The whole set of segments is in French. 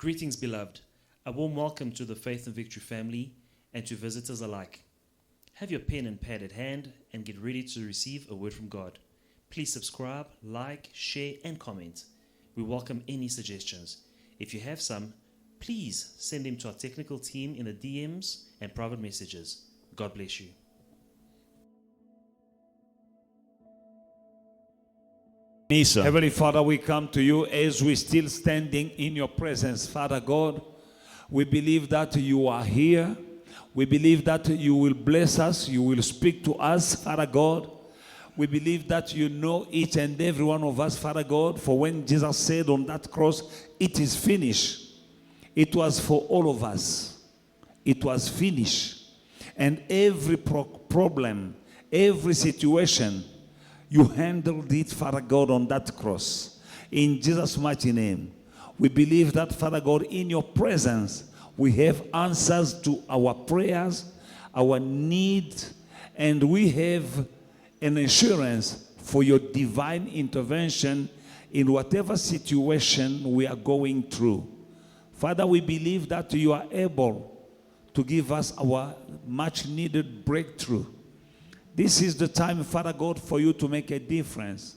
Greetings, beloved. A warm welcome to the Faith and Victory family and to visitors alike. Have your pen and pad at hand and get ready to receive a word from God. Please subscribe, like, share, and comment. We welcome any suggestions. If you have some, please send them to our technical team in the DMs and private messages. God bless you. Heavenly Father, we come to you as we're still standing in your presence, Father God. We believe that you are here. We believe that you will bless us. You will speak to us, Father God. We believe that you know each and every one of us, Father God. For when Jesus said on that cross, it is finished, it was for all of us. It was finished. And every problem, every situation, you handled it, Father God, on that cross. In Jesus' mighty name, we believe that, Father God, in your presence, we have answers to our prayers, our needs, and we have an assurance for your divine intervention in whatever situation we are going through. Father, we believe that you are able to give us our much-needed breakthrough. This is the time, Father God, for you to make a difference.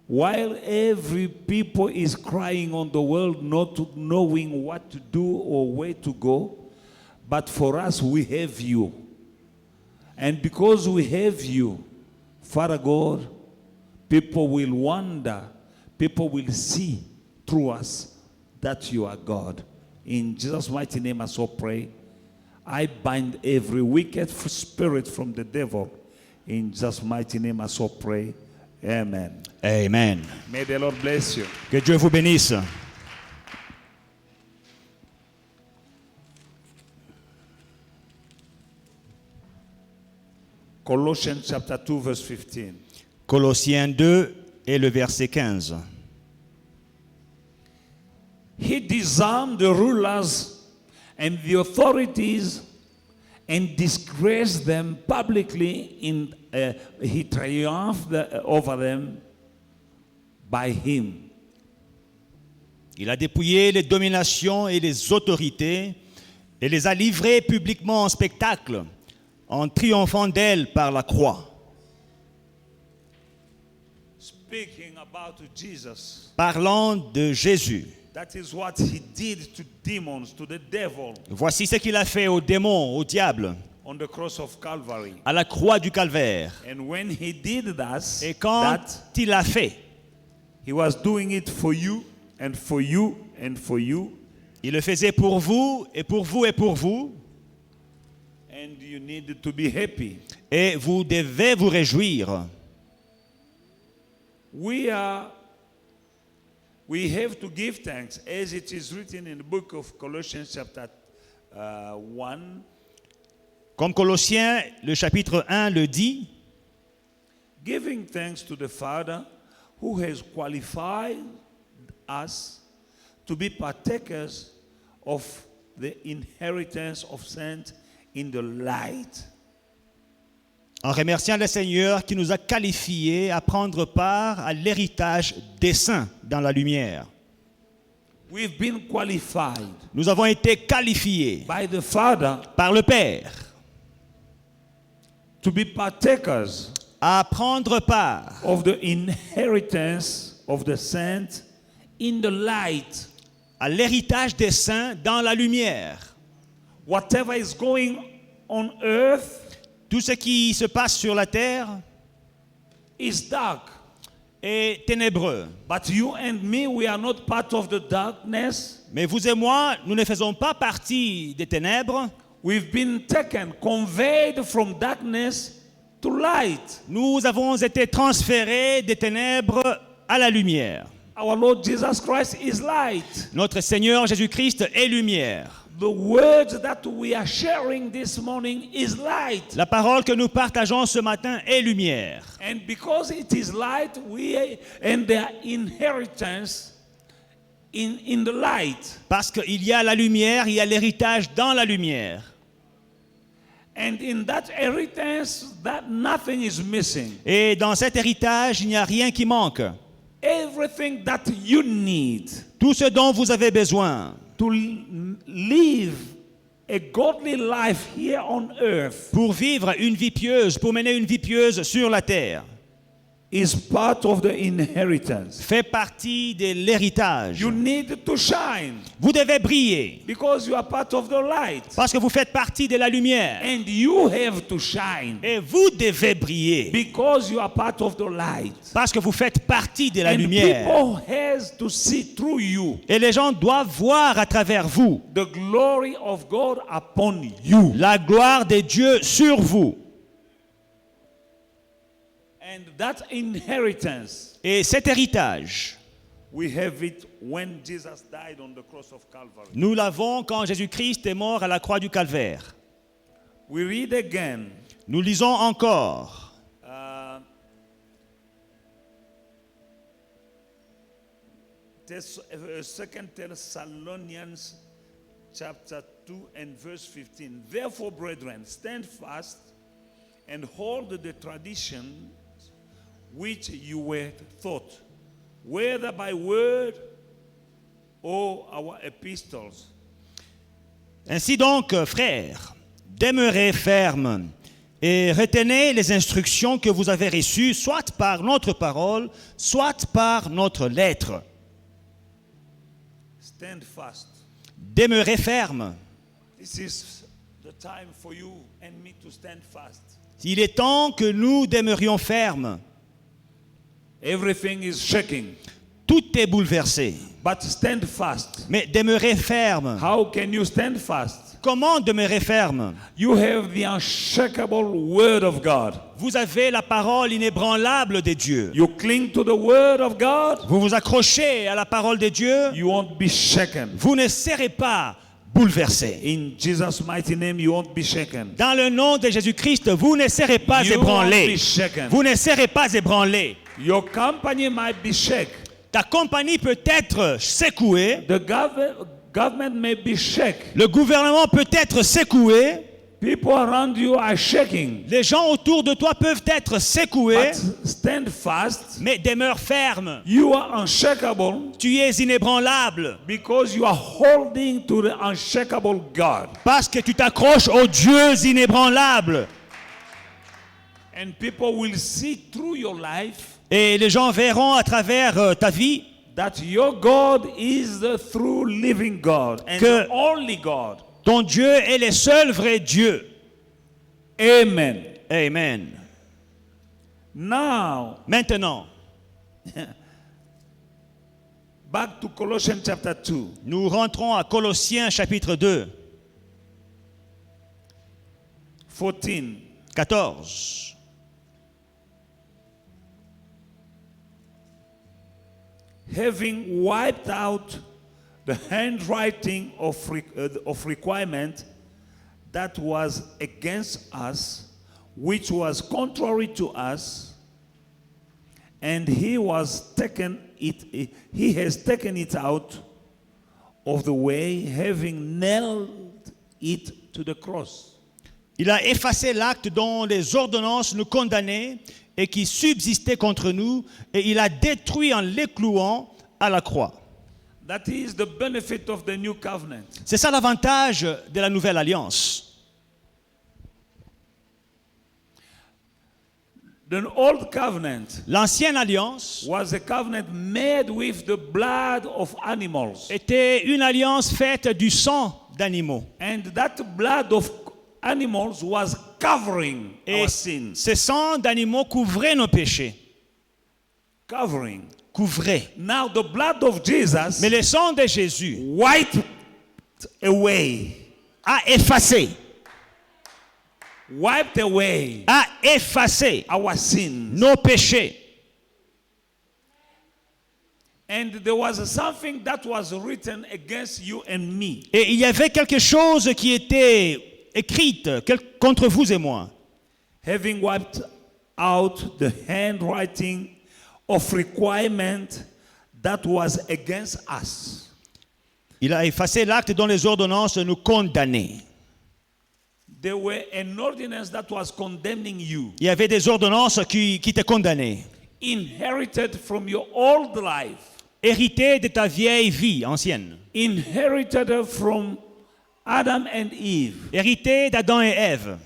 While every people is crying on the world, not knowing what to do or where to go, but for us, we have you. And because we have you, Father God, people will wonder, people will see through us that you are God. In Jesus' mighty name, I so pray. I bind every wicked spirit from the devil. In Jesus' mighty name, I so pray. Amen. Amen. May the Lord bless you. Que Dieu vous bénisse. Colossians chapter 2, verse 15. Colossiens 2 et le verset 15. He disarmed the rulers and the authorities and disgraced them publicly. He triumphed over them by him. Il a dépouillé les dominations et les autorités et les a livrées publiquement en spectacle en triomphant d'elles par la croix. Speaking about Jesus. Parlant de Jésus. That is what he did to demons, to the devil. Voici ce qu'il a fait aux démons, au diable, On the cross of Calvary. à la croix du calvaire. And when he did that, Et quand il a fait, he was doing it for you and for you and for you. il le faisait pour vous et pour vous et pour vous. And you needed to be happy. Et vous devez vous réjouir. We have to give thanks, as it is written in the book of Colossians chapter 1. Comme Colossiens, le chapitre 1 le dit, Giving thanks to the Father who has qualified us to be partakers of the inheritance of saints in the light. en remerciant le Seigneur qui nous a qualifiés à prendre part à l'héritage des saints dans la lumière. We've been qualified Nous avons été qualifiés by the Father par le Père to be partakers à prendre part of the inheritance of the saints in the light. à l'héritage des saints dans la lumière. Whatever is going on earth Tout ce qui se passe sur la terre is dark. est ténébreux. But you and me, we are not part of the darkness. Mais vous et moi, nous ne faisons pas partie des ténèbres. We've been taken, conveyed from darkness to light. Nous avons été transférés des ténèbres à la lumière. Our Lord Jesus Christ is light. Notre Seigneur Jésus-Christ est lumière. The words that we are sharing this morning is light. La parole que nous partageons ce matin est lumière. And because it is light, and their inheritance in the light. Parce qu'il y a la lumière, il y a l'héritage dans la lumière. And in that inheritance, that nothing is missing. Et dans cet héritage, il n'y a rien qui manque. Everything that you need tout ce dont vous avez besoin to live a godly life here on earth pour vivre une vie pieuse, pour mener une vie pieuse sur la terre, is part of the inheritance. fait partie de l'héritage. You need to shine Vous devez briller because you are part of the light. parce que vous faites partie de la lumière. And you have to shine Et vous devez briller because you are part of the light. parce que vous faites partie de la And lumière. people has to see through you Et les gens doivent voir à travers vous the glory of God upon you. la gloire de Dieu sur vous. And that inheritance, Et cet héritage, we have it when Jesus died on the cross of Calvary. nous l'avons quand Jésus-Christ est mort à la croix du Calvaire. We read again Nous lisons encore Second Thessalonians chapter 2 and verse 15. Therefore, brethren, stand fast and hold the tradition which you were taught, whether by word or our epistles. Ainsi donc, frères, demeurez fermes et retenez les instructions que vous avez reçues, soit par notre parole, soit par notre lettre. Stand fast. Demeurez fermes. This is the time for you and me to stand fast. Il est temps que nous demeurions fermes. Everything is shaking, Tout est bouleversé. but stand fast. Mais demeurez fermes. How can you stand fast? Comment demeurer ferme? You have the unshakable word of God. Vous avez la parole inébranlable de Dieu. You cling to the word of God, Vous vous accrochez à la parole de Dieu. you won't be shaken. Vous ne serez pas bouleversé. In Jesus' mighty name, you won't be shaken. Dans le nom de Jésus-Christ, vous ne serez pas You won't ébranlé. be shaken. Vous ne serez pas ébranlé. Your company might be shaken. Ta compagnie peut être secouée. The government may be shaken. Le gouvernement peut être secoué. People around you are shaking. Les gens autour de toi peuvent être secoués. But stand fast. Mais demeure ferme. You are unshakable Tu es inébranlable. because you are holding to the unshakable God. Parce que tu t'accroches aux dieux inébranlables. And people will see through your life Et les gens verront à travers ta vie that your God is the true living God and Que- the only God. ton Dieu est le seul vrai Dieu. Amen. Amen. Now, Maintenant, back to Colossians chapter 2. nous rentrons à Colossiens chapitre 2, 14. Having wiped out the handwriting of requirement that was against us, which was contrary to us, and he has taken it out of the way, having nailed it to the cross. Il a effacé l'acte dont les ordonnances nous condamnaient et qui subsistait contre nous, et il a détruit en l'éclouant à la croix. That is the benefit of the new covenant. C'est ça l'avantage de la nouvelle alliance. The old covenant L'ancienne alliance was a covenant made with the blood of animals. était une alliance faite du sang d'animaux. And that blood of animals was covering Et our sins. ce sang d'animaux couvrait nos péchés. Covering. Couvrait. Now the blood of Jesus Mais le sang de Jésus wiped away. a effacé Our sins. nos péchés. And there was something that was written against you and me. Et il y avait quelque chose qui était écrite contre vous et moi. Having wiped out the handwriting of requirement that was against us. Il a effacé l'acte dont les ordonnances nous condamnaient. There were an ordinance that was condemning you, Il y avait des ordonnances qui te condamnaient. inherited from your old life. hérité de ta vieille vie ancienne, inherited from Adam and Eve, hérité d'Adam et Ève,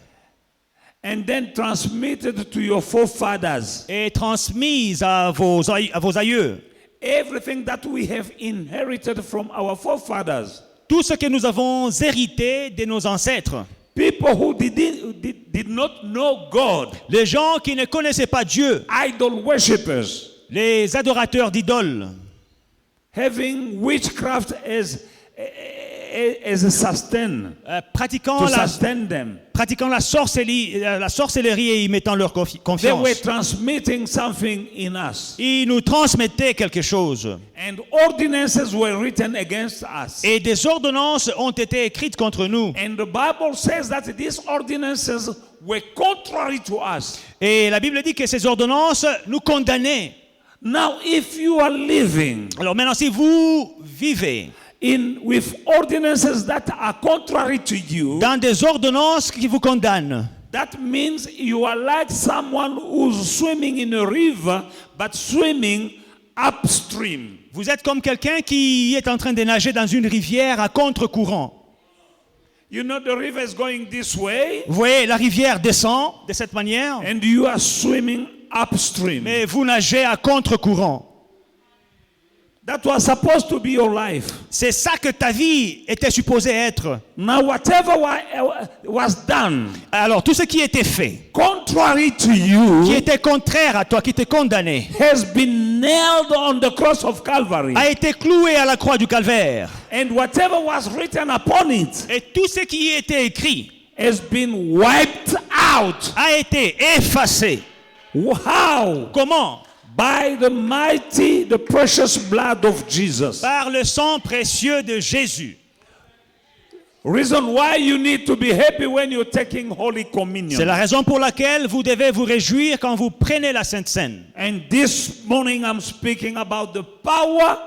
and then transmitted to your forefathers. et transmise à vos aïeux. Everything that we have inherited from our forefathers. Tout ce que nous avons hérité de nos ancêtres. People who did not know God, Les gens qui ne connaissaient pas Dieu, idol worshippers, les adorateurs d'idoles, having witchcraft as a sustain, pratiquant to sustain them. la sorcellerie et y mettant leur They were confiance. transmitting something in us. Ils nous transmettaient quelque chose. And ordinances were written against us. Et des ordonnances ont été écrites contre nous. And the Bible says that these ordinances were contrary to us. Et la Bible dit que ces ordonnances nous condamnaient. Now, if you are living Alors maintenant, si vous vivez with ordinances that are contrary to you, dans des ordonnances qui vous condamnent, that means you are like someone who's swimming in a river, but swimming upstream. vous êtes comme quelqu'un qui est en train de nager dans une rivière à contre-courant. You know, the river is going this way, Vous voyez, la rivière descend de cette manière, and you are swimming upstream. mais vous nagez à contre-courant. That was supposed to be your life. C'est ça que ta vie était supposée être. Now, whatever was done Alors, tout ce qui était fait, contrary to you qui était contraire à toi, qui te condamnait, has been nailed on the cross of Calvary. a été cloué à la croix du calvaire. And whatever was written upon it Et tout ce qui y était écrit has been wiped out. a été effacé. How? Comment? By the precious blood of Jesus. Par le sang précieux de Jésus. Reason why you need to be happy when you're taking Holy Communion. C'est la raison pour laquelle vous devez vous réjouir quand vous prenez la Sainte Seine. And this morning I'm speaking about the power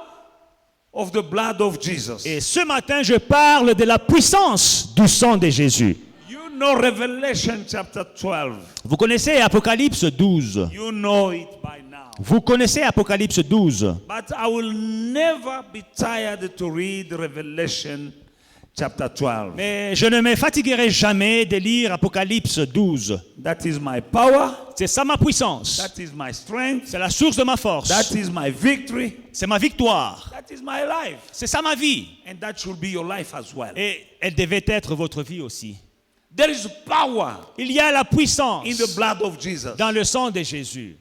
of the blood of Jesus. Et ce matin, je parle de la puissance du sang de Jésus. You know Revelation chapter 12. Vous connaissez Apocalypse 12. You know it by now. Vous connaissez Apocalypse 12. But I will never be tired to read Revelation chapter 12. Mais je ne me fatiguerai jamais de lire Apocalypse 12. That is my power. C'est ça ma puissance. That is my strength. C'est la source de ma force. That is my victory. C'est ma victoire. That is my life. C'est ça ma vie. And that should be your life as well. Et elle devait être votre vie aussi. There is power Il y a la puissance in the blood of Jesus. dans le sang de Jésus.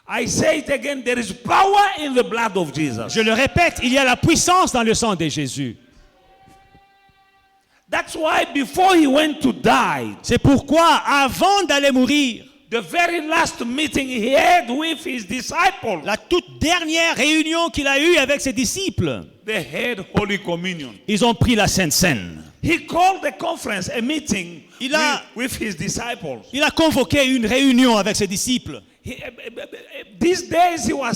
I say it again, there is power in the blood of Jesus. Je le répète, il y a la puissance dans le sang de Jésus. That's why before he went to die, C'est pourquoi, avant d'aller mourir, the very last meeting he had with his disciples, la toute dernière réunion qu'il a eue avec ses disciples, they had Holy Communion. ils ont pris la Sainte Seine. He called a conference, a meeting Il a- with his disciples. Il a convoqué une réunion avec ses disciples. These days he was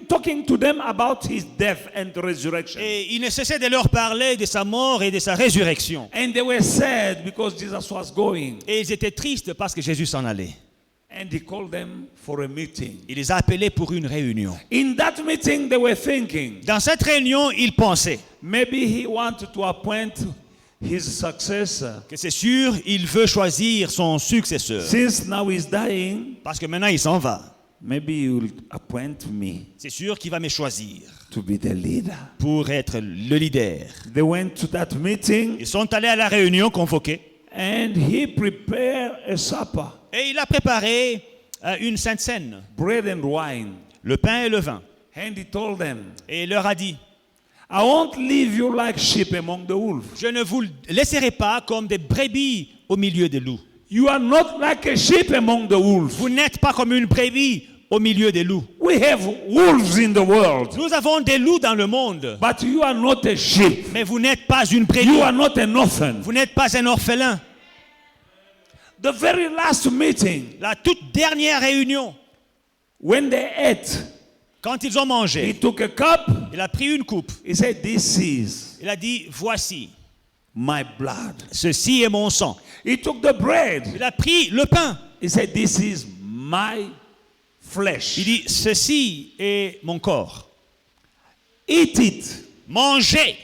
talking to them about his death and resurrection. Et il ne cessait de leur parler de sa mort et de sa résurrection. And they were sad because Jesus was going. Et ils étaient tristes parce que Jésus s'en allait. And he called them for a meeting. Il les a appelés pour une réunion. In that meeting, they were thinking, Dans cette réunion, ils pensaient maybe he wanted to appoint his successor. que c'est sûr, il veut choisir son successeur. Since now he's dying, Parce que maintenant, il s'en va. maybe he will appoint me C'est sûr qu'il va me choisir to be the leader. pour être le leader. They went to that meeting Ils sont allés à la réunion convoquée. and he prepared a supper, Et il a préparé une Sainte Seine, bread and wine. le pain et le vin. And he told them, Et il leur a dit, I won't leave you like sheep among the wolves. je ne vous laisserai pas comme des brebis au milieu des loups. You are not like a sheep among the wolves. Vous n'êtes pas comme une brebis au milieu des loups. We have wolves in the world, Nous avons des loups dans le monde, but you are not a sheep. mais vous n'êtes pas une brebis. You are not an orphan. Vous n'êtes pas un orphelin. The very last meeting, La toute dernière réunion, when they ate, quand ils ont he mangé, took a cup. il a pris une coupe. He said, this is Il a dit, voici, my blood. ceci est mon sang. He took the bread. Il a pris le pain. He said, this is my flesh. Il dit, ceci est mon corps. Eat it. Mangez.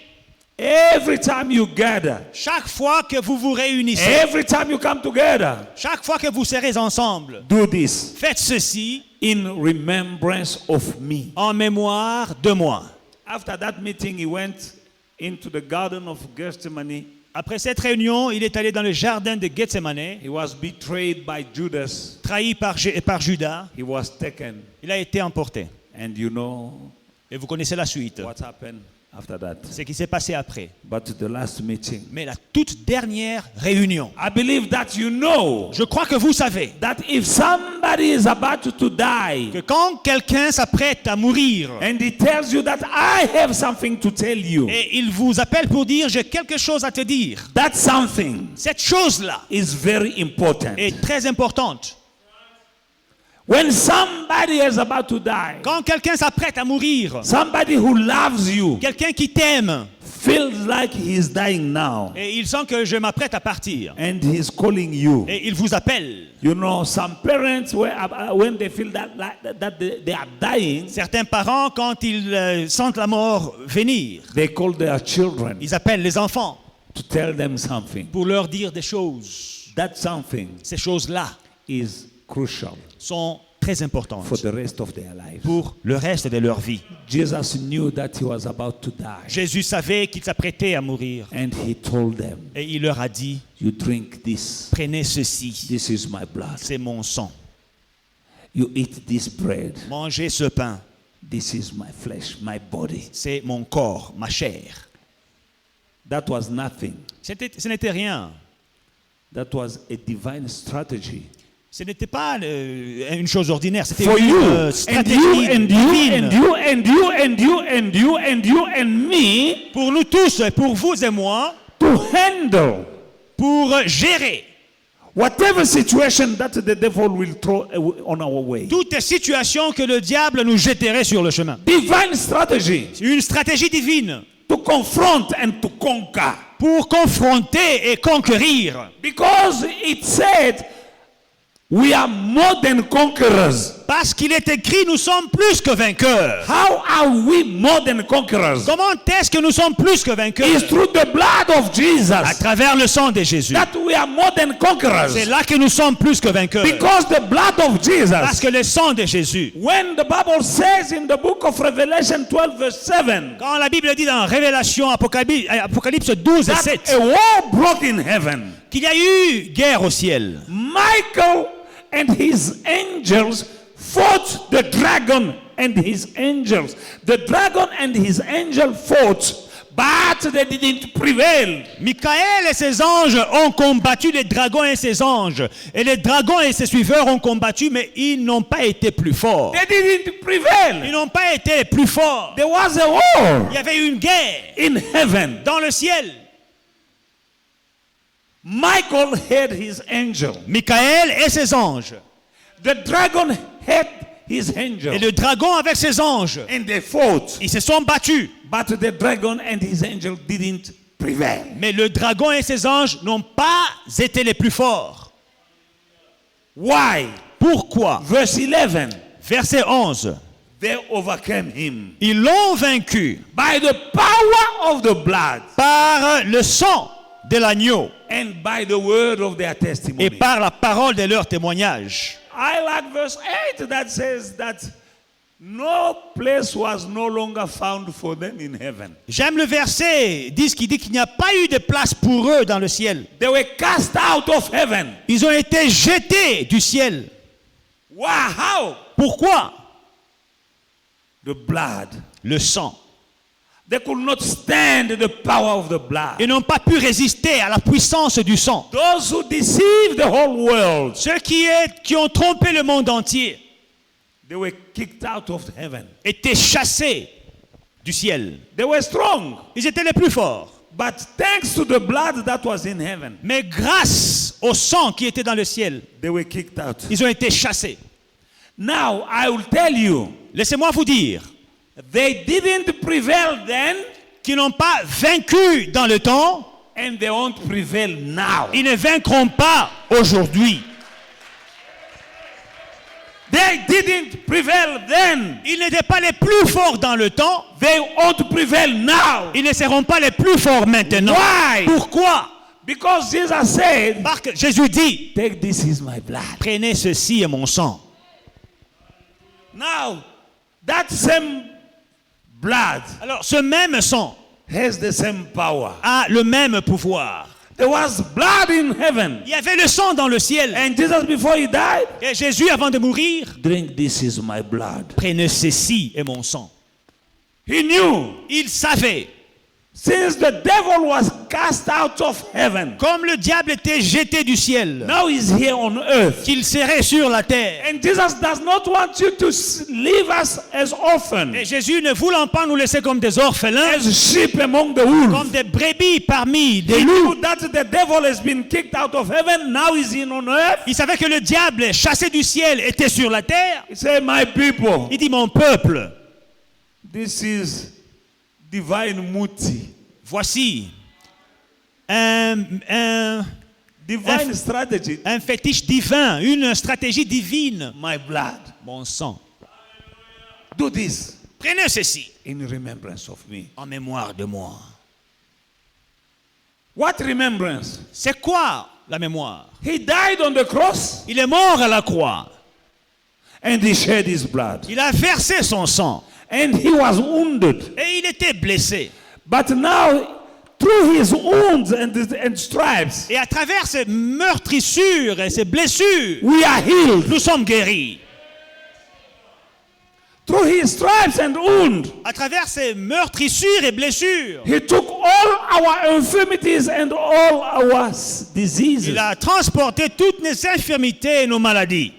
Every time you gather. Chaque fois que vous vous réunissez. Every time you come together. Chaque fois que vous serez ensemble. Do this. Faites ceci. In remembrance of me. En mémoire de moi. After that meeting, he went into the garden of Gethsemane. Après cette réunion, il est allé dans le jardin de Gethsemane. He was betrayed by Judas. Trahi par Judas. He was taken. Il a été emporté. And you know. Et vous connaissez la suite. What happened after that? Ce qui s'est passé après. But the last meeting. Mais la toute dernière réunion. I believe that you know. Je crois que vous savez. That if somebody is about to die. Que quand quelqu'un s'apprête à mourir. And he tells you that I have something to tell you. Et il vous appelle pour dire j'ai quelque chose à te dire. That something. Cette chose-là. Is very important. Est très importante. When somebody is about to die, quand quelqu'un s'apprête à mourir, somebody who loves you, quelqu'un qui t'aime, feels like he is dying now, et il sent que je m'apprête à partir, and he's calling you, et il vous appelle. You know, some parents, when they feel that they are dying, certains parents, quand ils sentent la mort venir, they call their children, ils appellent les enfants, to tell them something, pour leur dire des choses. That something, ces choses-là, is crucial. Sont très importantes for the rest of their lives. Pour le reste de leur vie. Jesus knew that he was about to die. Jésus savait qu'il s'apprêtait à mourir. And he told them, et il leur a dit, you drink this. Prenez ceci. This is my blood. C'est mon sang. You eat this bread. Mangez ce pain. This is my flesh, my body. C'est mon corps, ma chair. That was nothing. Ce n'était rien. That was a divine strategy. Ce n'était pas une chose ordinaire, c'était une stratégie divine. Pour nous tous, pour vous et moi, to handle, pour gérer, whatever situation that the devil will throw on our way. Toute situation que le diable nous jetterait sur le chemin. Divine strategy. Une stratégie divine. To confront and to conquer. Pour confronter et conquérir. Because it said, we are more than conquerors. Parce qu'il est écrit, nous sommes plus que vainqueurs. How are we more than conquerors? Comment est-ce que nous sommes plus que vainqueurs? It's through the blood of Jesus. À travers le sang de Jésus. That we are more than conquerors. C'est là que nous sommes plus que vainqueurs. Because the blood of Jesus. Parce que le sang de Jésus. When the Bible says in the book of Revelation 12 verse 7. Quand la Bible dit dans Révélation Apocalypse 12 et 7. A war broke in heaven. Qu'il y a eu guerre au ciel. Michael and his angels fought the dragon and his angels. The dragon and his angel fought, but they didn't prevail. Michael et ses anges ont combattu les dragons et ses anges. Et les dragons et ses suiveurs ont combattu, mais ils n'ont pas été plus forts. They didn't prevail. Ils n'ont pas été plus forts. There was a war. Il y avait une guerre in heaven. Dans le ciel. Michael had his angel. Michael et ses anges. The dragon had his angel. Et le dragon avec ses anges. And they fought. Ils se sont battus. But the dragon and his angel didn't prevail. Mais le dragon et ses anges n'ont pas été les plus forts. Why? Pourquoi? Verse 11. Verset 11. They overcame him. Ils l'ont vaincu. By the power of the blood. Par le sang de l'agneau. And by the word of their testimony. Et par la parole de leur témoignage. I like verse 8 that says that no place was no longer found for them in heaven. J'aime le verset qui dit qu'il n'y a pas eu de place pour eux dans le ciel. They were cast out of heaven. Ils ont été jetés du ciel. Wow! Pourquoi? The blood. Le sang. They could not stand the power of the blood. Ils n'ont pas pu résister à la puissance du sang. Those who deceived the whole world. Ceux qui ont trompé le monde entier. They were kicked out of heaven. Étaient chassés du ciel. They were strong. Ils étaient les plus forts. But thanks to the blood that was in heaven. Mais grâce au sang qui était dans le ciel. They were kicked out. Ils ont été chassés. Now I will tell you. Laissez-moi vous dire. They didn't prevail then. Qu'ils n'ont pas vaincu dans le temps. And they won't prevail now. Ils ne vaincront pas aujourd'hui. They didn't prevail then. Ils n'étaient pas les plus forts dans le temps. They won't prevail now. Ils ne seront pas les plus forts maintenant. Why? Pourquoi? Because Jesus said, Parce que Jésus dit, take this is my blood. prenez ceci et mon sang. Now, that same blood Alors, ce même sang has the same power. a le même pouvoir. There was blood in heaven. Il y avait le sang dans le ciel. And Jesus, before he died, Et Jésus, avant de mourir, drink this is my blood. prenez ceci et mon sang. He knew, Il savait, since the devil was cast out of heaven, comme le diable était jeté du ciel, now he's here on earth. qu'il serait sur la terre. And Jesus does not want you to leave us as orphans, Et Jésus, ne voulant pas nous laisser comme des orphelins, as sheep among the comme wolves. des brebis parmi des He loups. knew that the devil has been kicked out of heaven, now he's in on earth. Il savait que le diable, chassé du ciel, était sur la terre. He said, my people, Il dit, mon peuple, this is divine muti, voici un divine strategy, un fétiche divin, une stratégie divine. my blood. Mon sang. Do this Prenez ceci in remembrance of me. en mémoire de moi. What remembrance? C'est quoi la mémoire? He died on the cross Il est mort à la croix. and he shed his blood. Il a versé son sang. And he was wounded. Et il était blessé. But now, through his wounds and stripes, Et à travers ces meurtrissures et ces blessures, we are healed. nous sommes guéris. Through his stripes and wounds, À travers ces meurtrissures et blessures, he took all our infirmities and all our diseases. il a transporté toutes nos infirmités et nos maladies.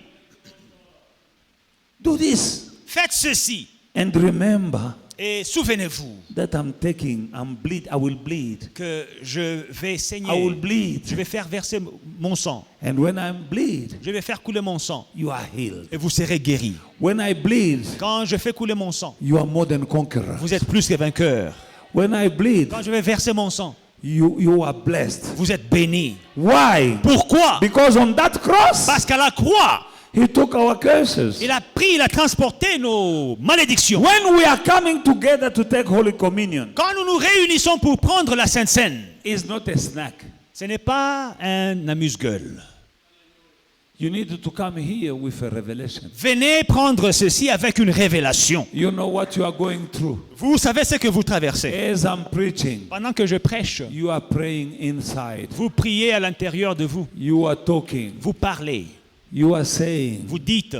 Do this Faites ceci and remember et souvenez-vous that I will bleed. que je vais I will saigner. bleed. Je vais faire verser mon sang. And when I bleed, Je vais faire couler mon sang you are healed. et vous serez guéris. When I bleed, Quand je fais couler mon sang, you are more than conquerors. vous êtes plus que vainqueurs. When I bleed, Quand je vais verser mon sang, you are blessed. vous êtes bénis. Why? Pourquoi? Because on that cross, Parce qu'à la croix, he took our curses. il a transporté nos malédictions. When we are coming together to take Holy Communion, Quand nous nous réunissons pour prendre la Sainte Seine, it's not a snack. ce n'est pas un amuse-gueule. You need to come here with a revelation. Venez prendre ceci avec une révélation. You know what you are going through. Vous savez ce que vous traversez. As I'm preaching, Pendant que je prêche, you are praying inside. vous priez à l'intérieur de vous. You are talking. Vous parlez. You are saying, Vous dites,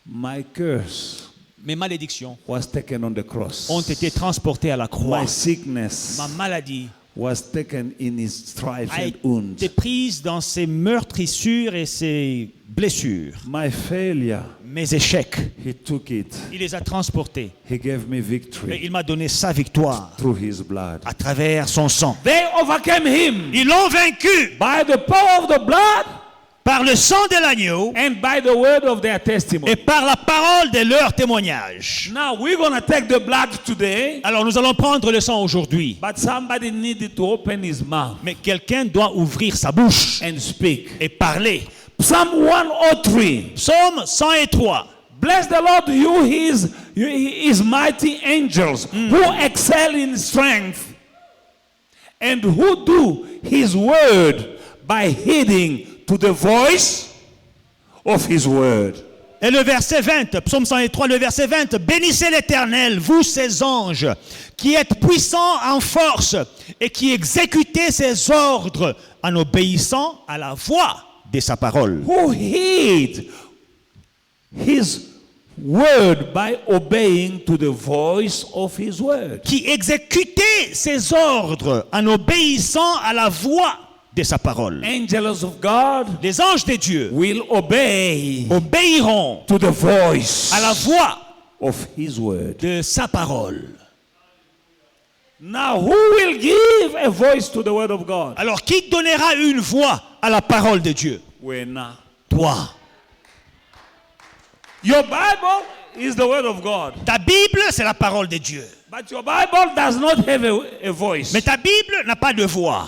my curse mes malédictions was taken on the cross. ont été transportées à la croix. My sickness Ma maladie was taken in his stripes a and wounds. été prise dans ses meurtrissures et ses blessures. My failure, Mes échecs, he took it. il les a transportés. He gave me Et victory il m'a donné sa victoire through his blood. à travers son sang. They overcame him Ils l'ont vaincu by the power of the blood par le sang de l'agneau and by the word of their testimony. et par la parole de leur témoignage. Now we're going to take the blood today, Alors nous allons prendre le sang aujourd'hui. but somebody needed to open his mouth Mais quelqu'un doit ouvrir sa bouche and speak. et parler. Psalm 103. Psaume 103. Bless the Lord, you his mighty angels who excel in strength and who do his word by heeding to the voice of his word. Et le verset 20, Psaume 103, le verset 20, bénissez l'Éternel, vous ses anges, qui êtes puissants en force et qui exécutez ses ordres en obéissant à la voix de sa parole. Who heed his word by obeying to the voice of his word. Qui exécutez ses ordres en obéissant à la voix de sa parole. Angels of God Les anges de Dieu will obey obéiront to the voice à la voix of his word. de sa parole. Now, who will give a voice to the word of God? Alors, qui donnera une voix à la parole de Dieu? We're not. Toi. Your Bible is the word of God. Ta Bible, c'est la parole de Dieu. But your Bible does not have a voice. Mais ta Bible n'a pas de voix.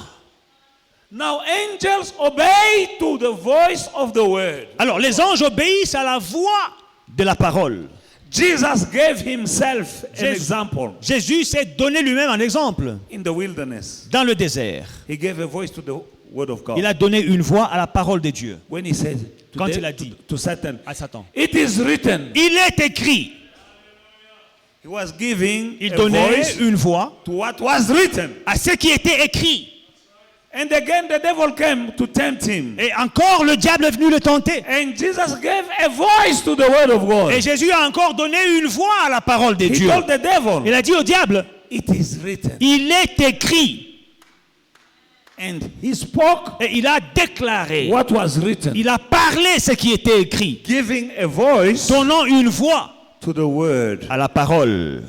Now, angels obey to the voice of the word. Alors, les anges obéissent à la voix de la parole. Jesus gave himself an example Jésus s'est donné lui-même un exemple in the wilderness. dans le désert. He gave a voice to the word of God. Il a donné une voix à la parole de Dieu. When he said to, Quand il a dit to Satan, à Satan, it is written. il est écrit. He was giving Il a donnait voice une voix to what was written. à ce qui était écrit. And again the devil came to tempt him. Et encore le diable est venu le tenter. And Jesus gave a voice to the word of God. Et Jésus a encore donné une voix à la parole de He Dieu. told the devil, Il a dit au diable, it is written. il est écrit. And he spoke Et il a déclaré. what was written. Il a parlé ce qui était écrit. Giving a voice Donnant une voix to the word. à la parole.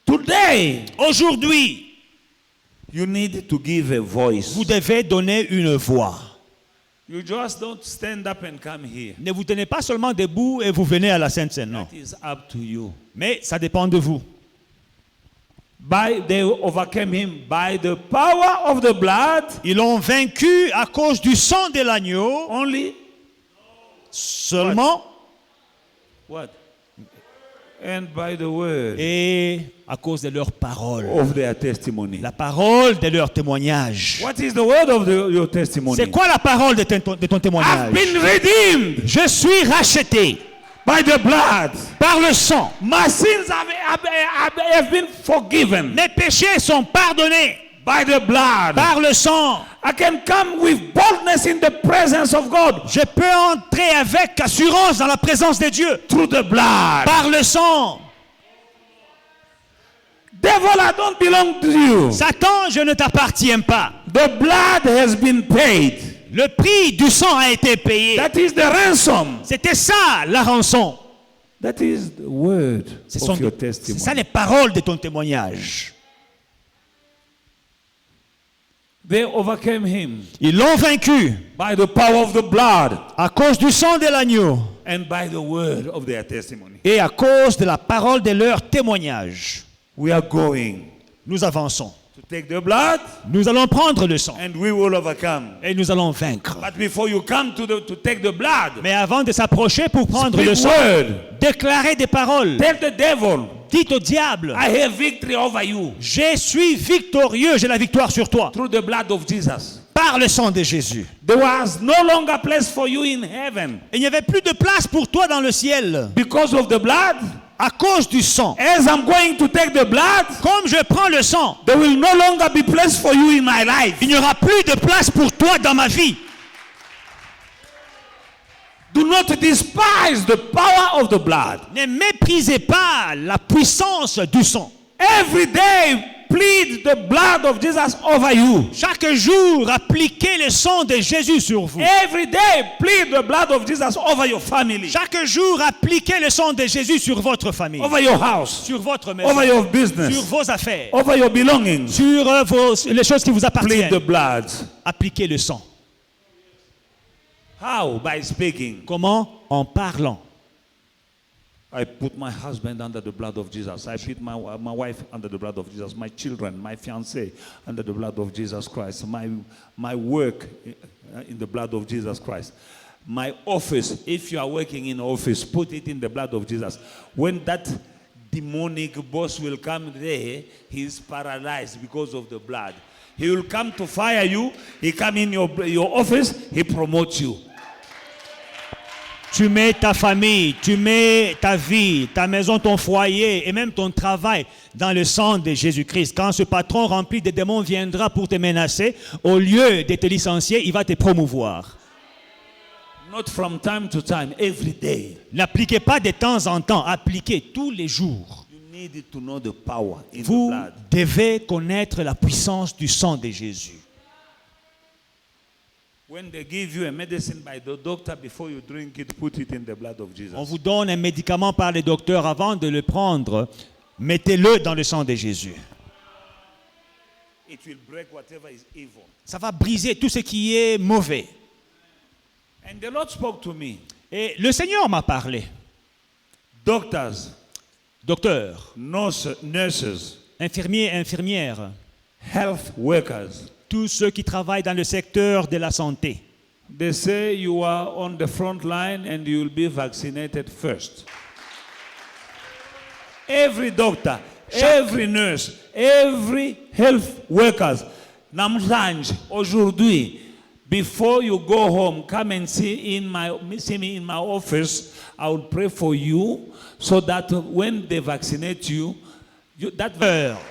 Today, Aujourd'hui, you need to give a voice. vous devez donner une voix. You just don't stand up and come here. Ne vous tenez pas seulement debout et vous venez à la Sainte Seine, non. It is up to you. Mais ça dépend de vous. They overcame him by the power of the blood. Ils l'ont vaincu à cause du sang de l'agneau. Only Seulement. what? And by the word Et à cause de leur parole. of their testimony. La parole de leur témoignage. What is the word of your testimony? C'est quoi la parole de ton I've témoignage? been redeemed Je suis racheté by the blood. par le sang. My sins have been forgiven Mes péchés sont pardonnés by the blood. par le sang. I can come with boldness in the presence of God Je peux entrer avec assurance dans la présence de Dieu through the blood. par le sang. Devil, I don't belong to you. Satan, je ne t'appartiens pas. The blood has been paid. Le prix du sang a été payé. That is the ransom. C'était ça la rançon. That is the word C'est of your c'est testimony. ça les paroles de ton témoignage. They overcame him Ils l'ont vaincu by the power of the blood à cause du sang de l'agneau and by the word of their testimony. et à cause de la parole de leur témoignage. We are going Nous avançons. to take the blood Nous allons prendre le sang and we will overcome. et nous allons vaincre. But before you come to take the blood, Mais avant de s'approcher pour prendre speak le sang, word. déclarez des paroles. Tell the devil, Dites au diable, I have victory over you je suis victorieux, j'ai la victoire sur toi. through the blood of Jesus. Par le sang de Jésus. There was no longer place for you in heaven Il n'y avait plus de place pour toi dans le ciel. because of the blood. À cause du sang. As I'm going to take the blood, Comme je prends le sang, there will no longer be place for you in my life. il n'y aura plus de place pour toi dans ma vie. Do not despise the power of the blood. Ne méprisez pas la puissance du sang. Every day, plead the blood of Jesus over you. Chaque jour, appliquez le sang de Jésus sur vous. Every day, plead the blood of Jesus over your family, Chaque jour, appliquez le sang de Jésus sur votre famille, over your house, sur votre maison, over your sur business, vos affaires, over your belongings. sur les choses qui vous Plead appartiennent. the blood. Appliquez le sang. How? By speaking. Comment? En parlant. I put my husband under the blood of Jesus. I put my wife under the blood of Jesus. My children, my fiancé under the blood of Jesus Christ. My work in the blood of Jesus Christ. My office, if you are working in office, put it in the blood of Jesus. When that demonic boss will come there, he's paralyzed because of the blood. He will come to fire you. He come in your office. He promotes you. Tu mets ta famille, tu mets ta vie, ta maison, ton foyer et même ton travail dans le sang de Jésus-Christ. Quand ce patron rempli de démons viendra pour te menacer, au lieu de te licencier, il va te promouvoir. Not from time to time, every day. N'appliquez pas de temps en temps, appliquez tous les jours. You need to know the power in the Vous blood. devez connaître la puissance du sang de Jésus. When they give you a medicine by the doctor, before you drink it, put it in the blood of Jesus. On vous donne un médicament par les docteurs avant de le prendre. Mettez-le dans le sang de Jésus. It will break whatever is evil. Ça va briser tout ce qui est mauvais. And the Lord spoke to me. Et le Seigneur m'a parlé. Doctors, Docteurs, nurses, infirmiers, infirmières, health workers, tous ceux qui travaillent dans le secteur de la santé. They say you are on the front line and you will be vaccinated first. Every doctor, every nurse, every health workers, namhlanje, aujourd'hui, before you go home, come and see me in my office. I will pray for you so that when they vaccinate you,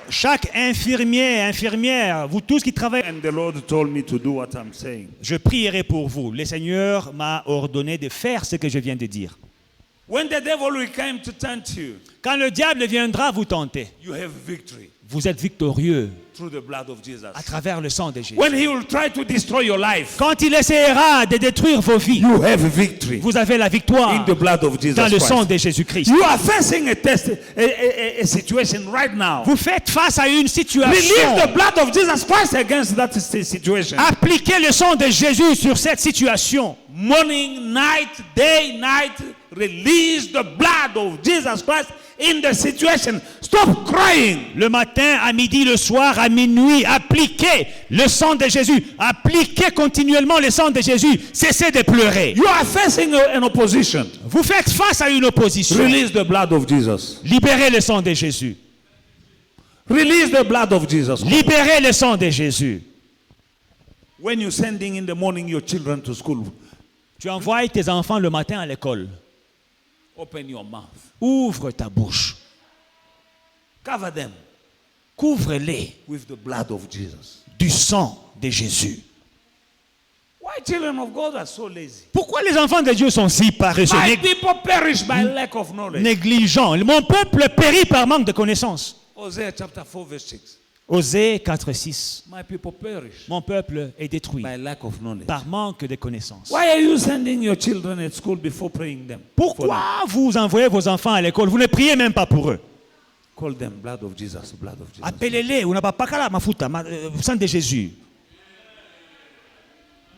chaque infirmière, vous tous qui travaillez, and the Lord told me to do what I'm saying. Je prierai pour vous. Le Seigneur m'a ordonné de faire ce que je viens de dire. When the devil will come to tempt you, quand le diable viendra vous tenter, you have victory. Vous êtes victorieux Through the blood of Jesus. à travers le sang de Jésus. When he will try to destroy your life, quand il essaiera de détruire vos vies, you have victory. Vous avez la victoire in the blood of Jesus dans le Christ. sang de Jésus-Christ. You are facing a situation right now. Vous faites face à une situation. Release the blood of Jesus Christ against that situation. Appliquez le sang de Jésus sur cette situation. Morning, night, day, night, release the blood of Jesus Christ in the situation. Stop crying. Le matin, à midi, le soir, à minuit, appliquez le sang de Jésus. Appliquez continuellement le sang de Jésus. Cessez de pleurer. You are facing an opposition. Vous faites face à une opposition. Release the blood of Jesus. Libérez le sang de Jésus. Release the blood of Jesus. Libérez le sang de Jésus. When you're sending in the morning your children to school, tu envoies tes enfants le matin à l'école. Open your mouth. Ouvre ta bouche. Cover them. Couvre-les with the blood of Jesus. Du sang de Jésus. Why children of God are so lazy? Pourquoi les enfants de Dieu sont si paresseux? My people perish by lack of knowledge. Négligents. Mon peuple périt par manque de connaissance. Hosea chapter 4 verse 6. Osée 4:6. My people perish. Mon peuple est détruit by lack of knowledge. Par manque de connaissance. Why are you sending your children at school before praying them? Pourquoi vous envoyez vos enfants à l'école? Vous ne priez même pas pour eux. Call them blood of Jesus, blood of Jesus. Appelez-les. On n'a pas kala mafuta, sang de Jésus.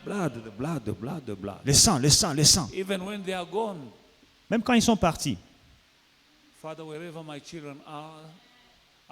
Blood, the blood, the blood, the blood. Le sang, le sang, le sang. Even when they are gone. Même quand ils sont partis. Father, wherever my children are,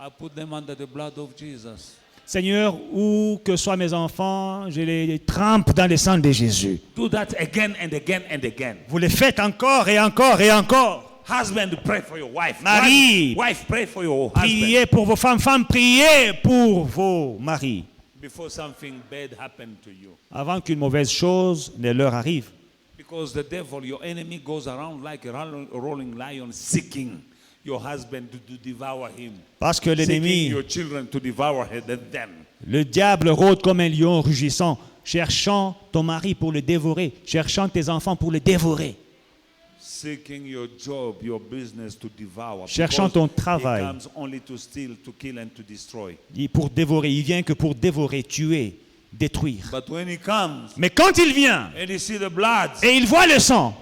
I put them under the blood of Jesus. Seigneur, où que soient mes enfants, je les trempe dans le sang de Jésus. Do that again and again and again. Vous le faites encore et encore et encore. Husband, pray for your wife. Marie, wife, pray for your priez husband. pour vos femmes. Femmes, priez pour vos maris. Before something bad happened to you. Avant qu'une mauvaise chose ne leur arrive. Because the devil, your enemy, goes around like a rolling lion, seeking your husband to devour him. Parce que l'ennemi, your children to devour them. Le diable rôde comme un lion rugissant, cherchant ton mari pour le dévorer, cherchant tes enfants pour le dévorer. Seeking your job, your business to devour. Cherchant ton travail. He comes only to steal, to kill and to destroy. Pour dévorer, il vient que pour dévorer, tuer, détruire. But when he comes, mais quand il vient, and he see the blood, et il voit le sang,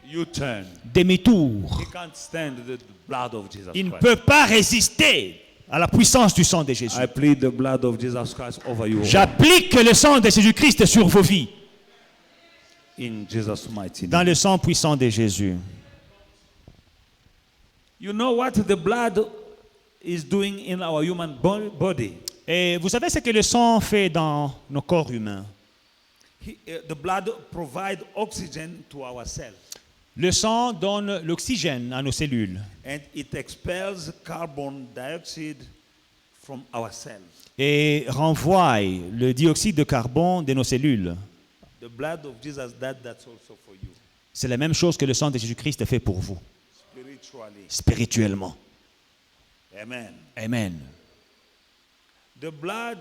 you turn. Demi-tour. He can't stand the blood of Jesus il ne Christ. peut pas résister à la puissance du sang de Jésus. I plead the blood of Jesus Christ over you. J'applique le sang de Jésus-Christ sur vos vies. In Jesus' mighty name. Dans le sang puissant de Jésus. You know what the blood is doing in our human body? Et vous savez ce que le sang fait dans nos corps humains? The blood provides oxygen to our cells. Le sang donne l'oxygène à nos cellules. And it expels carbon dioxide from our cells. Et renvoie le dioxyde de carbone de nos cellules. The blood of Jesus, that's also for you. C'est la même chose que le sang de Jésus-Christ fait pour vous. Spirituellement. Amen. Amen. The blood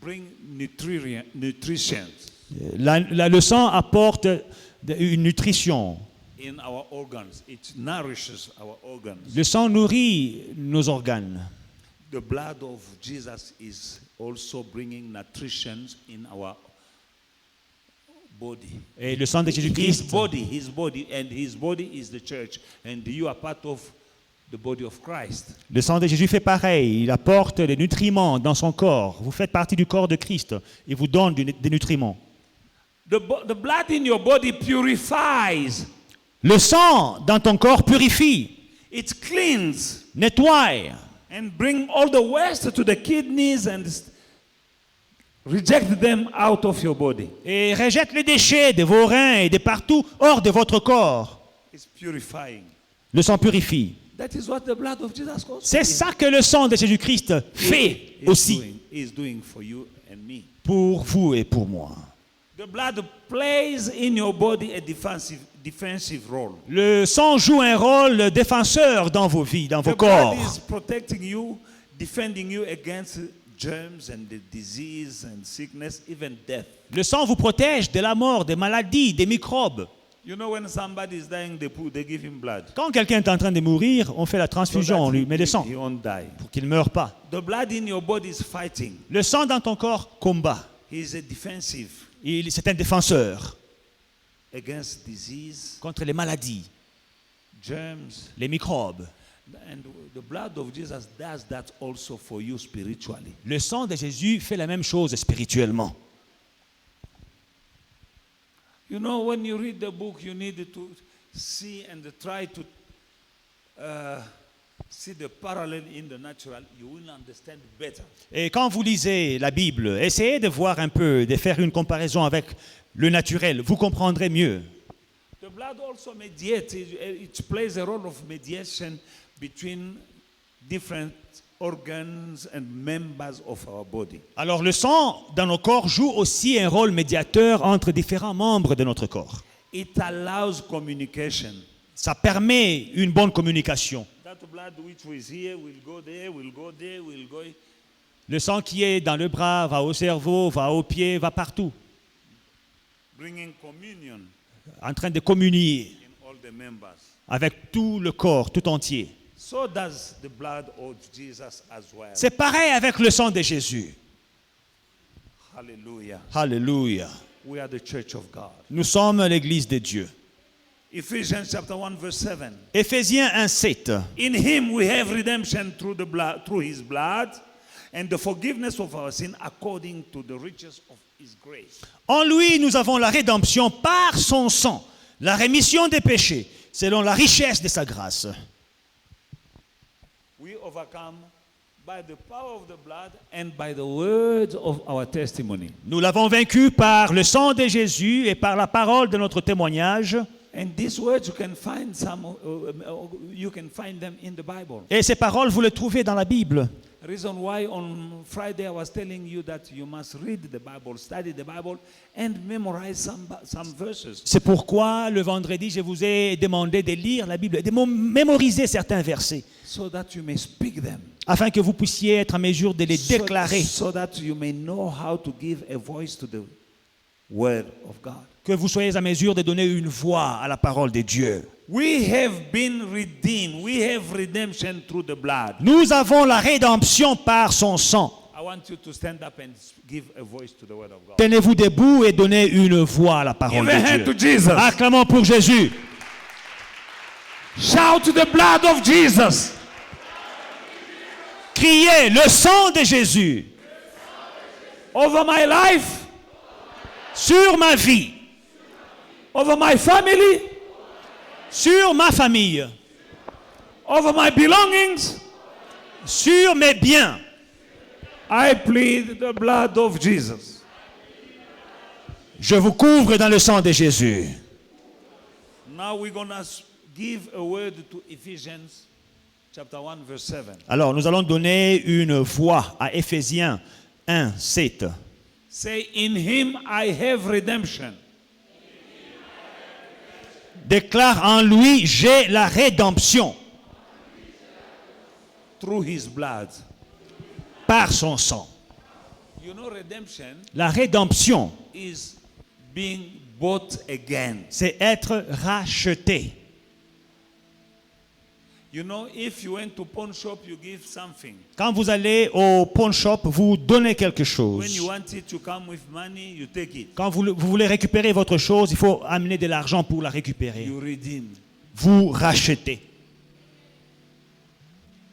brings nutrition. Le sang apporte une nutrition. In our organs, it nourishes our organs. Le sang nourrit nos organes. The blood of Jesus is also bringing nutrition in our body. Et le sang de Jésus-Christ. His body, and his body is the church, and you are part of the body of Christ. Le sang de Jésus fait pareil. Il apporte des nutriments dans son corps. Vous faites partie du corps de Christ. Il vous donne des nutriments. The blood in your body purifies. Le sang dans ton corps purifie. It cleans. Nettoie. And bring all the waste to the kidneys and Reject them out of your body. Et rejette les déchets de vos reins et de partout hors de votre corps. It's purifying. Le sang purifie. That is what the blood of Jesus goes. C'est ça que le sang de Jésus-Christ fait aussi Is doing for you and me. pour vous et pour moi. The blood plays in your body a defensive role. Le sang joue un rôle défenseur dans vos vies, dans vos The blood corps. is protecting you, defending you against germs and the disease and sickness, even death. Le sang vous protège de la mort, des maladies, des microbes. You know, when somebody is dying, they give him blood. Quand quelqu'un est en train de mourir, on fait la transfusion, on lui met le sang He won't die. pour qu'il ne meure pas. The blood in your body is fighting. Le sang dans ton corps combat. He is a defensive C'est un défenseur against disease, contre les maladies, germs. les microbes. And the blood of Jesus does that also for you spiritually. Le sang de Jésus fait la même chose spirituellement. You know, when you read the book, you need to see and try to see the parallel in the natural. You will understand better. Et quand vous lisez la Bible, essayez de voir un peu, de faire une comparaison avec le naturel. Vous comprendrez mieux. The blood also mediates. It plays a role of mediation between different organs and members of our body. Alors le sang dans nos corps joue aussi un rôle médiateur entre différents membres de notre corps. It allows communication. Ça permet une bonne communication. That blood which is here will go there, will go there, will go. Le sang qui est dans le bras va au cerveau, va aux pieds, va partout, Bringing communion en train de communier in all the members. avec tout le corps, tout entier. So does the blood of Jesus as well. C'est pareil avec le sang de Jésus. Hallelujah. Alléluia. We are the church of God. Nous sommes l'église de Dieu. Ephesians chapter 1 verse 7. Éphésiens 1:7. In him we have redemption through the blood, through his blood, and the forgiveness of our sin according to the riches of his grace. En lui, nous avons la rédemption par son sang, la rémission des péchés, selon la richesse de sa grâce. We overcome by the power of the blood and by the words of our testimony. Nous l'avons vaincu par le sang de Jésus et par la parole de notre témoignage. And these words you can find them in the Bible. Et ces paroles, vous les trouvez dans la Bible. The reason why on Friday I was telling you that you must read the Bible, study the Bible, and memorize some verses. C'est pourquoi le vendredi, je vous ai demandé de lire la Bible et de mémoriser certains versets, So that you may speak them. afin que vous puissiez être en mesure de les déclarer, So that you may know how to give a voice to the word of God. que vous soyez en mesure de donner une voix à la parole de Dieu. We have been redeemed. We have redemption through the blood. Nous avons la rédemption par son sang. I want you to stand up and give a voice to the word of God. Tenez-vous debout et donnez une voix à la parole Give a de hand to Dieu. Jesus. Acclamons pour Jésus. Shout to the blood of Jesus. Criez le sang de Jésus Over my life, sur ma vie, over my family, sur ma famille, over my belongings. sur mes biens. I plead the blood of Jesus. Je vous couvre dans le sang de Jésus. Now we're going to give a word to Ephesians chapter 1 verse 7. Alors, nous allons donner une voix à Éphésiens 1:7. Say, in him I have redemption. Déclare en lui, j'ai la rédemption Through his blood. par son sang. You know, redemption La rédemption, is being bought again. c'est être racheté. You know, if you went to pawn shop, you give something. Quand vous allez au pawn shop, vous donnez quelque When chose. you want it to come with money, you take it. Quand vous voulez récupérer votre chose, il faut amener de l'argent pour la récupérer. You redeem. Vous rachetez.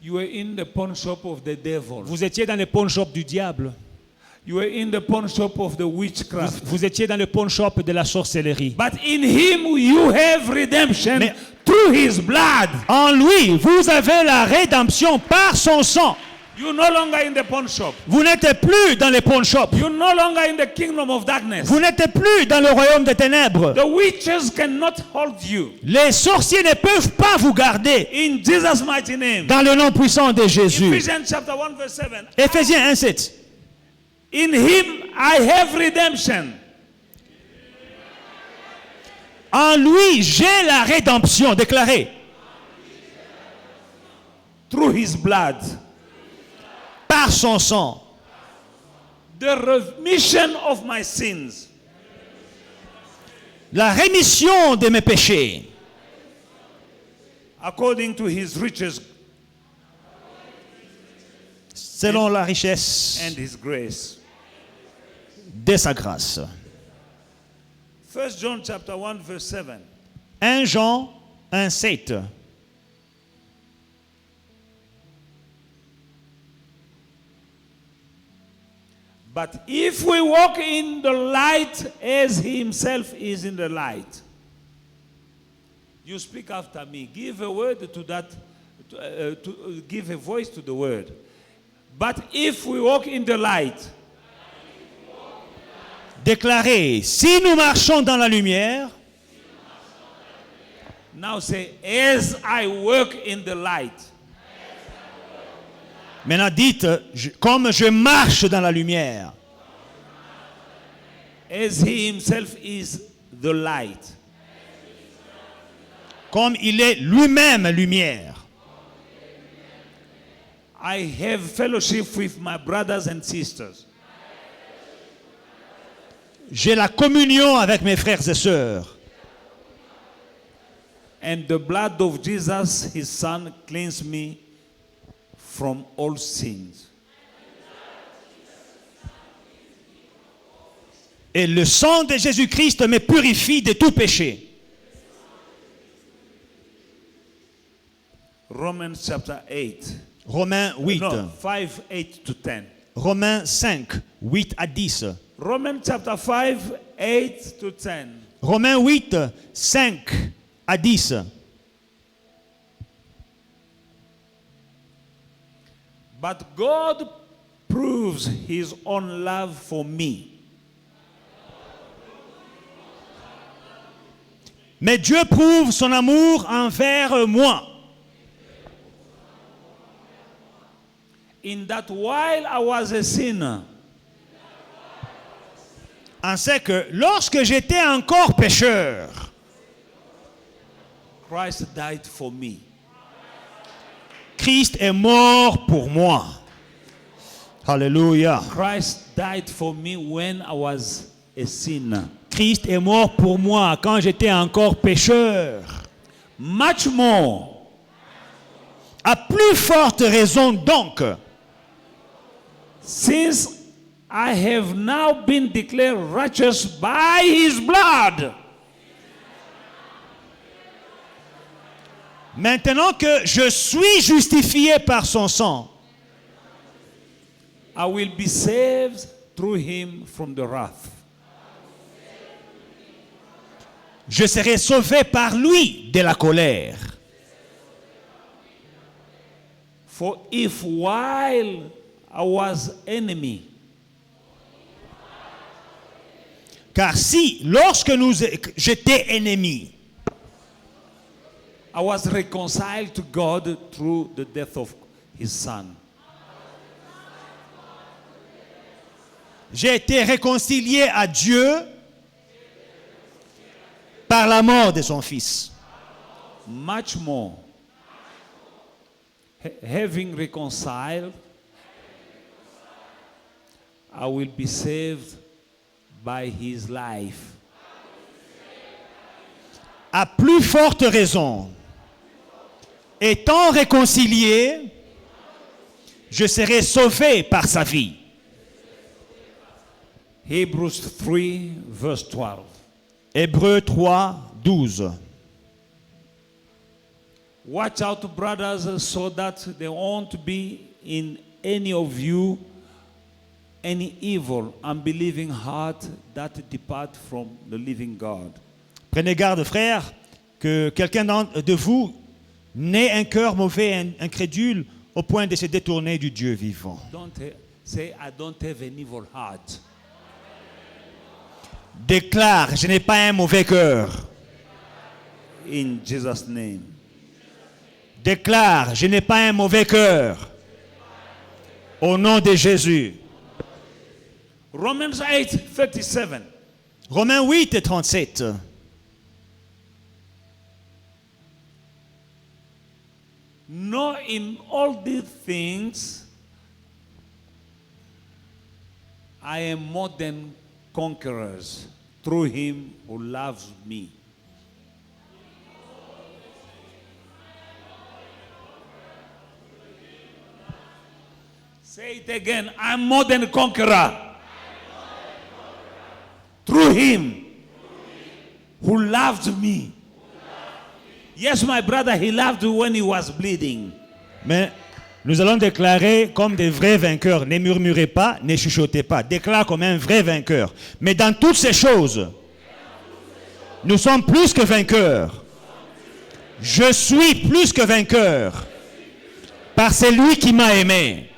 You were in the pawn shop of the devil. Vous étiez dans le pawn shop du diable. You were in the pawn shop of the witchcraft. Vous étiez dans le pawn shop de la sorcellerie. But in him you have redemption Mais- through his blood. En lui, vous avez la rédemption par son sang. You're no longer in the pawn shop. Vous n'êtes plus dans les pawn shops. You're no longer in the kingdom of darkness. Vous n'êtes plus dans le royaume des ténèbres. The witches cannot hold you. Les sorciers ne peuvent pas vous garder. In Jesus' mighty name. Dans le nom puissant de Jésus. Ephesians chapter 1 verse 7. Éphésiens 1:7. In him I have redemption. En lui, j'ai la rédemption, déclarée. Through his blood. Par son sang. The remission of my sins. La rémission de mes péchés. According to his riches Selon la richesse and his grace. de sa grâce. 1 John chapter 1 verse 7. 1 Jean 1:7. But if we walk in the light as he himself is in the light. You speak after me. Give a word to that, give a voice to the word. But if we walk in the light. Déclarez, si nous marchons dans la lumière. Now say, as I work in the light. Maintenant dites, comme je marche dans la lumière. As he himself is the light. Comme il est lui-même lumière. I have fellowship with my brothers and sisters. J'ai la communion avec mes frères et sœurs. And the blood of Jesus, his son, cleansed me from all sins. Et le sang de Jésus-Christ me purifie de tout péché. Romans chapter 8. Romains 8. No, 5, 8 to 10. Romains 5, 8 à 10. Romans chapter 5, 8 to 10. Romains 8, 5 à 10. But God proves his own love for me. Mais Dieu prouve son amour envers moi. In that while I was a sinner, En ce que lorsque j'étais encore pécheur, Christ died for me. Christ est mort pour moi. Alléluia. Christ died for me when I was a sinner. Christ est mort pour moi quand j'étais encore pécheur. Much more, À plus forte raison donc, since I have now been declared righteous by his blood. maintenant que je suis justifié par son sang, I will be saved through him from the wrath. je serai sauvé par lui de la colère. For if while I was enemy, Car si, lorsque j'étais ennemi, I was reconciled to God through the death of his son. j'ai été réconcilié à Dieu par la mort de son Fils. Much more, having reconciled, I will be saved by his life. À plus forte raison, étant réconcilié, je serai sauvé par sa vie. Hebrews 3 verse 12. Hébreux 3, 12. Watch out, brothers, so that there won't be in any of you any evil, unbelieving heart that depart from the living God. Prenez garde, frères, que quelqu'un de vous n'ait un cœur mauvais, incrédule, au point de se détourner du Dieu vivant. Say, I don't have an evil heart. Déclare, je n'ai pas un mauvais cœur. In Jesus' name. Déclare, je n'ai pas un mauvais cœur. Au nom de Jésus. Romans 8:37. Romains 8 et 37. No, in all these things, I am more than conquerors through him who loves me. Say it again. I'm more than a conqueror. Through him who loved me. Yes, my brother, he loved you when he was bleeding. Mais nous allons déclarer comme des vrais vainqueurs. Ne murmurez pas, ne chuchotez pas. Déclare comme un vrai vainqueur. Mais dans toutes ces choses, nous sommes plus que vainqueurs. Je suis plus que vainqueur par celui qui m'a aimé.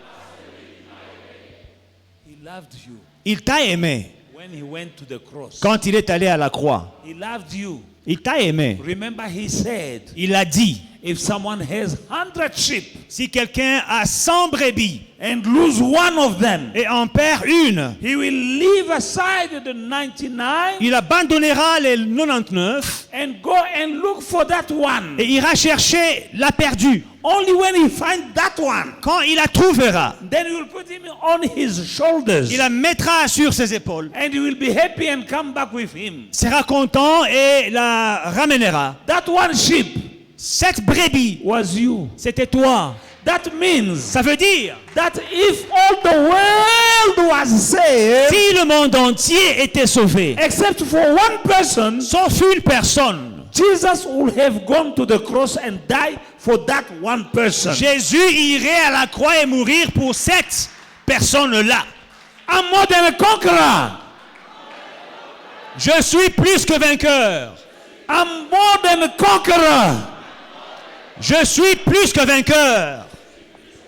He loved you Il t'a aimé when he went to the cross. quand il est allé à la croix. He loved you. Il t'a aimé. Remember, he said, Il a dit, if someone has 100 sheep si quelqu'un a 100 brebis and lose one of them, et en perd une, he will leave aside the 99 il abandonnera les 99 and go and look for that one. et ira chercher la perdue. Only when he finds that one, Quand il la trouvera, then he will put him on his shoulders il la mettra sur ses épaules, and he will be happy and come back with him. sera content et la ramènera. That one sheep Cette brebis, was you. c'était toi. That means Ça veut dire, that if all the world was saved, si le monde entier était sauvé, except for one person, sauf une personne, Jesus would have gone to the cross and died for that one person. Jésus irait à la croix et mourir pour cette personne-là. I'm more than a conqueror. Je suis plus que vainqueur. I'm more than a conqueror. Je suis plus que vainqueur.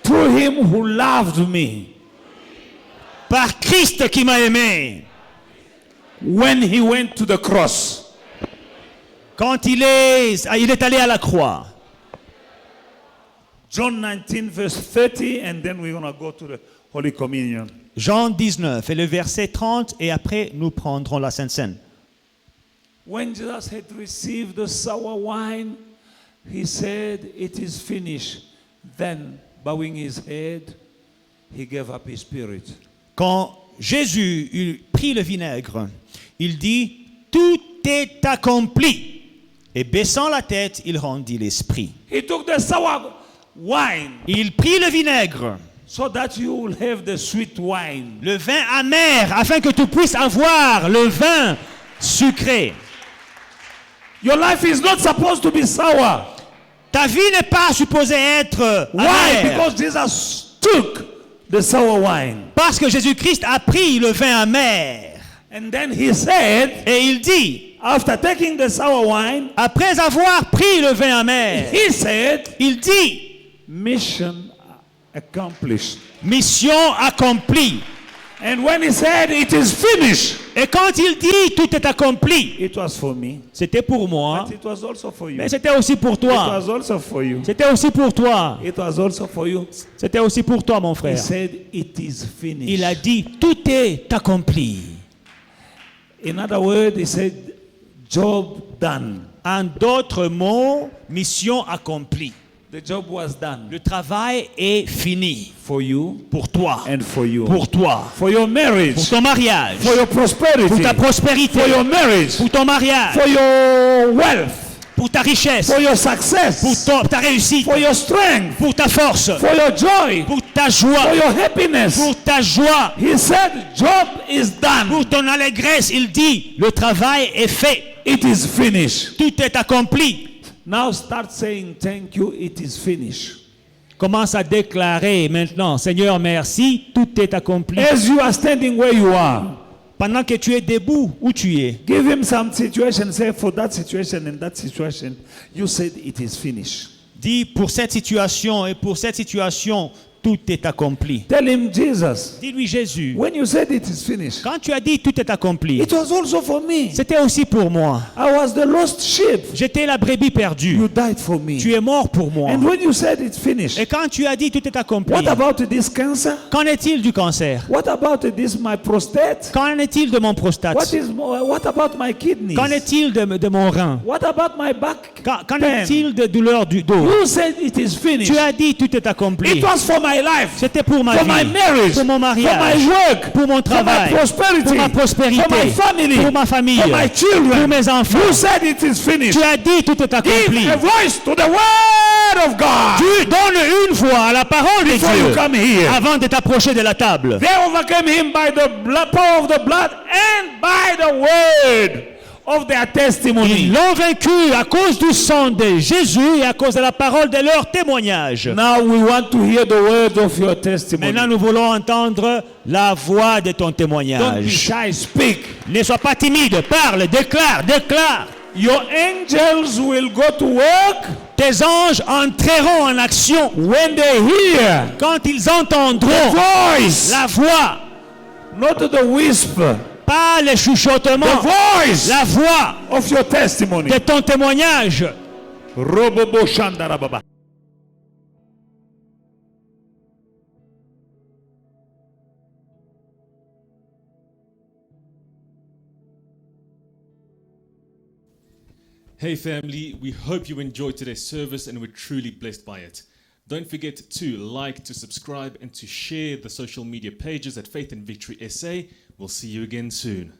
Through him who loved me. Par Christ qui m'a aimé. When he went to the cross. Quand il est allé à la croix. John 19 verse 30, and then we're going to go to the Holy Communion. Jean 19 et le verset 30 et après nous prendrons la Sainte Seine. When Jesus had received the sour wine, he said, "It is finished." Then, bowing his head, he gave up his spirit. Quand Jésus eut pris le vinaigre, il dit, tout est accompli. Et baissant la tête, il rendit l'esprit. He took the sour wine Il prit le vinaigre, so that you will have the sweet wine. le vin amer, afin que tu puisses avoir le vin sucré. Your life is not supposed to be sour. Ta vie n'est pas supposée être Why? amère. Because Jesus took the sour wine. Parce que Jésus-Christ a pris le vin amer. And then he said, Et il dit, after taking the sour wine, après avoir pris le vin amer, he said, il dit, mission accomplished. mission accomplie. And when he said, it is finished, Et quand il dit, tout est accompli, it was for me, c'était pour moi, but it was also for you. mais c'était aussi pour It toi. was also for you. C'était aussi pour toi. It was also for you. C'était aussi pour toi, mon He frère. said, it is finished. Il a dit, tout est accompli. In other words, he said, job done. En d'autres mots, mission accomplie. The job was done Le travail est fini for you pour toi, and for you. pour toi, For your pour marriage, ton mariage, for your prosperity, pour ta prospérité, for your marriage, pour ton mariage, for your wealth, pour ta richesse, for your pour success, ta réussite, for your strength, pour ta force, for your joy, pour ta for joie, your happiness. pour ta joie, He said, job is done. pour ton allégresse. Il dit, le travail est fait, It is finished. tout est accompli. Now start saying, thank you, it is finished. Commence à déclarer maintenant, Seigneur, merci, tout est accompli. As you are standing where you are, Pendant que tu es debout, où tu es, give him some situation. Say, for that situation and that situation, you said it is finished. Dis pour cette situation et pour cette situation, tout est accompli. Tell him, Jesus, Dis-lui Jésus, when you said it is finished, quand tu as dit tout est accompli, it was also for me. c'était aussi pour moi. I was the lost sheep. J'étais la brebis perdue. You died for me. Tu es mort pour moi. And when you said it's finished, Et quand tu as dit tout est accompli, what about this cancer? qu'en est-il du cancer? What about this my prostate? Qu'en est-il de mon prostate? What about my kidneys? Qu'en est-il de mon rein? What about my back? Qu'en pain? est-il de douleur du dos? You said it is finished. Tu as dit tout est accompli. It was for my life. C'était pour ma For my vie, marriage, pour mon for mariage, my work, pour mon for my travail, prosperity, pour ma prospérité, for my family, pour ma famille, for my children. pour mes enfants. You said it is finished. Tu as dit tout est accompli. Give a voice to the word of God. Tu donnes une voix à la parole de Before you come Dieu here. avant de t'approcher de la table. They overcame him by the power of the blood and by the word of their Ils testimony. l'ont vaincu à cause du sang de Jésus et à cause de la parole de leur témoignage. Now we want to hear the word of your testimony. Maintenant, nous voulons entendre la voix de ton Don't be témoignage. shy, speak. Ne sois pas timide, parle, déclare, déclare. Your angels will go to work Tes anges entreront en action when they hear quand ils the entendront voice, la voix, not the whisper, pas les the chuchotements, voice la voix of your testimony. de ton témoignage. Robobo Shandarababa. Hey family, we hope you enjoyed today's service and were truly blessed by it. Don't forget to like, to subscribe, and to share the social media pages at Faith and Victory SA. We'll see you again soon.